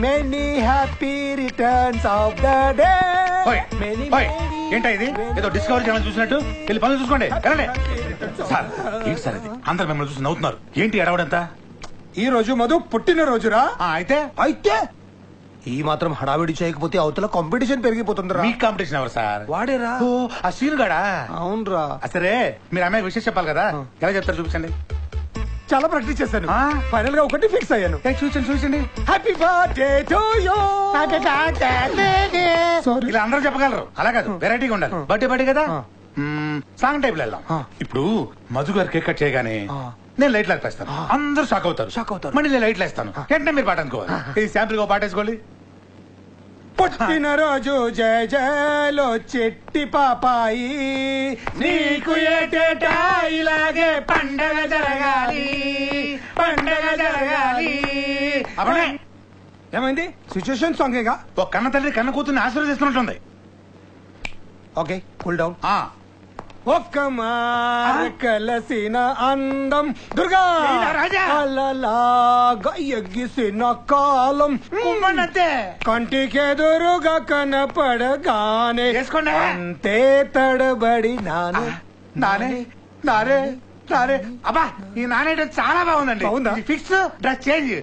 Many happy returns of the day. ఏంటా ఇది? ఏదో డిస్కవరీ ఛానల్ చూసినట్టు వెళ్ళి పనులు చూసుకోండి. సార్ ఏంటి సార్ ఇది? అందరు మిమ్మల్ని చూసి నవ్వుతున్నారు. ఏంటి ఎడవడంతా? ఈ రోజు మధు పుట్టినరోజురా. అయితే అయితే ఈ మాత్రం హడావిడి చేయకపోతే అవతల కాంపిటీషన్ పెరిగిపోతుందిరా. మీ కాంపిటీషన్ ఎవరు సార్? వాడేరా. ఓ ఆ సీన్ గడా. అవునరా. సరే మీరు అమ్మాయి విషయం చెప్పాలి కదా, ఎలా చెప్తారు చూపించండి. చాలా ప్రాక్టీస్ చేశాను, ఫైనల్ గా ఒకటి ఫిక్స్ అయ్యాను. చూపించండి. Happy birthday to you. ఇలా అందరూ చెప్పగలరు, అలా కాదు వెరైటీగా ఉండాలి. బర్త్డే కదా సాంగ్ టైప్ లో వెళ్దాం. ఇప్పుడు మధు గారు కేక్ కట్ చేయగానే నేను లైట్లు వేస్తాను, అందరూ షాక్ అవుతారు. మళ్ళీ నేను లైట్లు వేస్తాను, వెంటనే మీరు పాట అనుకోవాలి. ఇది శాంపుల్ గా పాట వేసుకోవాలి. పుట్టినరోజు జయ జయలో చెట్టి పాపాయి, నీకు ఏటేటా ఇలాగే పండగ జరగాలి. అప్పుడే ఏమైంది? సిచ్యుయేషన్ సాంగేగా. ఒక కన్న తల్లి కన్న కూతుర్ని ఆశీర్వదిస్తున్నట్టుంది. Okay cool down. ఒక్క మార కలసిన అందం దుర్గా అలలాగా ఎగిసిన కాలం కంటికెదురుగా కనపడగానే అంతే తడబడి నానే అబ్బా ఈ నానేయడం చాలా బాగుందండి. బాగుందా? Fix dress change.